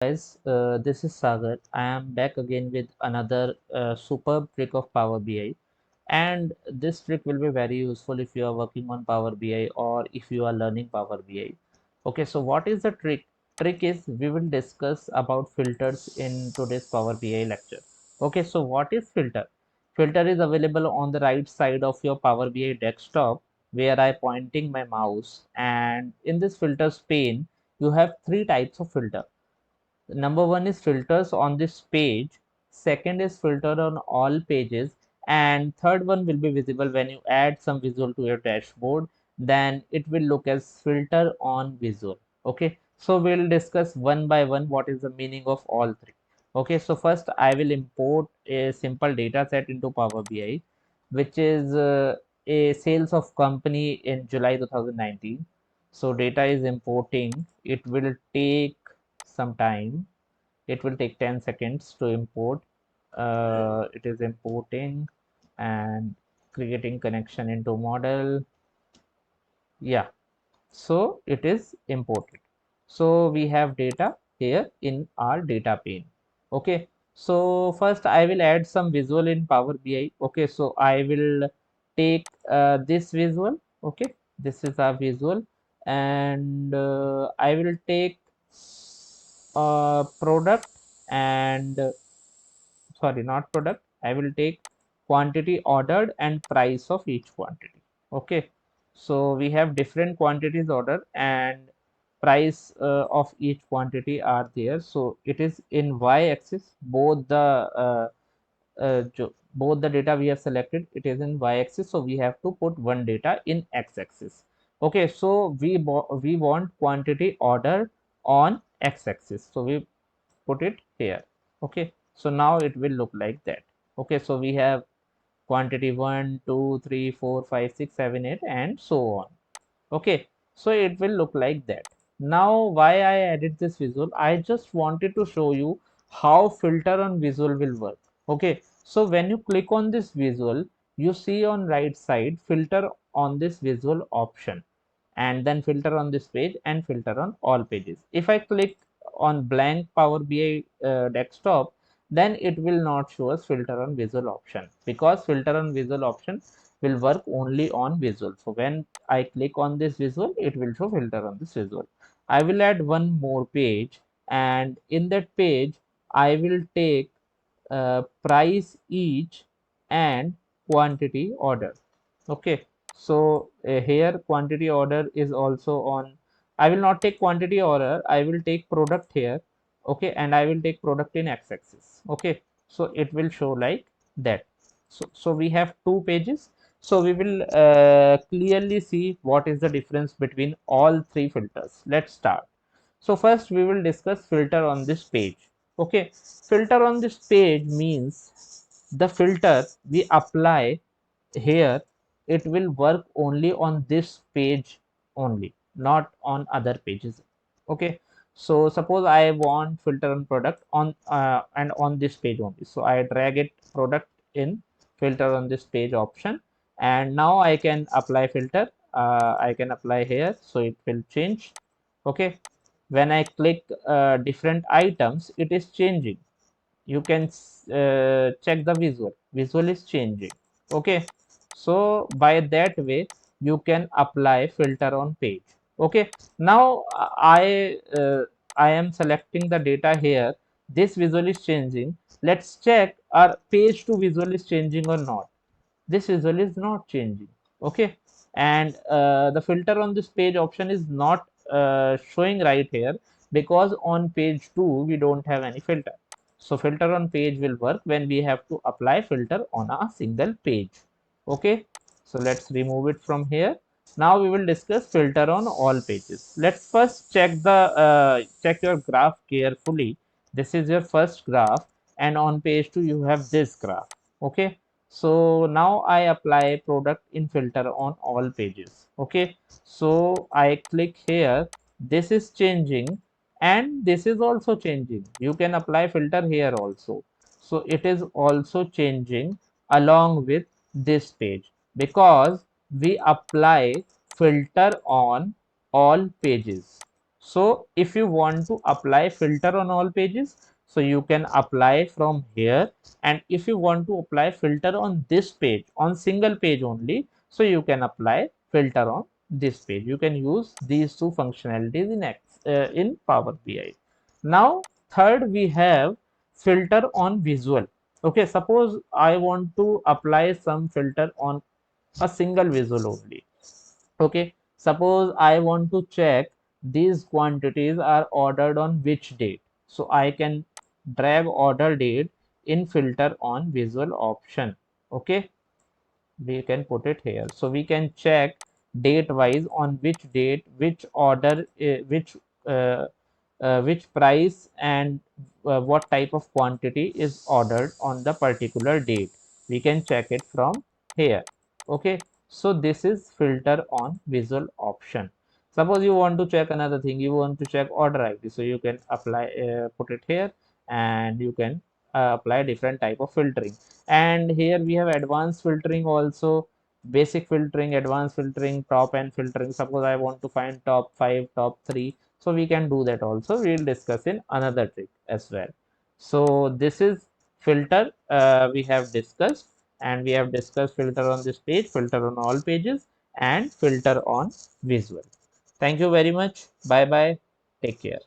Guys, this is Sagar. I am back again with another superb trick of Power BI, and this trick will be very useful if you are working on Power BI or if you are learning Power BI. Okay, so what is the trick? Trick is we will discuss about filters in today's Power BI lecture. Okay, so what is filter? Filter is available on the right side of your Power BI desktop where I pointing my mouse, and in this filters pane you have three types of filter. Number one is filters on this page, second is filter on all pages, and third one will be visible when you add some visual to your dashboard. Then it will look as filter on visual. Okay, so we'll discuss one by one what is the meaning of all three. Okay, so first I will import a simple data set into Power BI, which is a sales of company in July 2019. So data is importing. It will take some time. It will take 10 seconds to import. It is importing and creating connection into model. Yeah, so it is imported. So we have data here in our data pane. Okay, so first I will add some visual in Power BI. Okay, so I will take this visual. Okay, this is our visual, and I will take product and sorry, not product. I will take quantity ordered and price of each quantity. Okay, so we have different quantities ordered and price of each quantity are there. So it is in y-axis. Both the data we have selected, it is in y-axis, so we have to put one data in x-axis. Okay, so we want quantity ordered on x-axis, so we put it here. Okay, so now it will look like that. Okay, so we have quantity 1 2 3 4 5 6 7 8 and so on. Okay, so it will look like that. Now why I added this visual, I just wanted to show you how filter on visual will work. Okay, so when you click on this visual, you see on right side filter on this visual option, and then filter on this page and filter on all pages. If I click on blank Power BI desktop, then it will not show us filter on visual option, because filter on visual option will work only on visual. So when I click on this visual, it will show filter on this visual. I will add one more page, and in that page I will take price each and quantity order. Okay, so here quantity order is also on. I will not take quantity order, I will take product here. Okay, and I will take product in x-axis. Okay, so it will show like that. So we have two pages, so we will clearly see what is the difference between all three filters. Let's start. So first we will discuss filter on this page. Okay, filter on this page means the filter we apply here, it will work only on this page only, not on other pages. Okay, so suppose I want filter on product on and on this page only, so I drag it product in filter on this page option, and now I can apply filter. I can apply here, so it will change. Okay, when I click different items, it is changing. You can check the visual is changing. Okay, so by that way you can apply filter on page. Okay, now I am selecting the data here. This visual is changing. Let's check our page to visual is changing or not. This visual is not changing. Okay, and the filter on this page option is not showing right here, because on page 2 we don't have any filter. So filter on page will work when we have to apply filter on a single page. Okay, so let's remove it from here. Now we will discuss filter on all pages. Let's first check your graph carefully. This is your first graph, and on page 2 you have this graph. Okay, so now I apply product in filter on all pages. Okay, so I click here. This is changing and this is also changing. You can apply filter here also. So it is also changing along with this page, because we apply filter on all pages. So if you want to apply filter on all pages, so you can apply from here. And if you want to apply filter on this page, on single page only, so you can apply filter on this page. You can use these two functionalities in Power BI. Now, third, we have filter on visual. Okay, suppose I want to apply some filter on a single visual only. Okay, suppose I want to check these quantities are ordered on which date. So I can drag order date in filter on visual option. Okay, we can put it here. So we can check date wise on which date, which order, uh, which price and what type of quantity is ordered on the particular date. We can check it from here. Okay, so this is filter on visual option. Suppose you want to check another thing, you want to check order ID, so you can apply, put it here, and you can apply different type of filtering. And here we have advanced filtering also, basic filtering, advanced filtering, top end filtering. Suppose I want to find top 5, top 3, so we can do that also. We will discuss in another trick as well. So this is filter we have discussed, and we have discussed filter on this page, filter on all pages, and filter on visual. Thank you very much. Bye bye. Take care.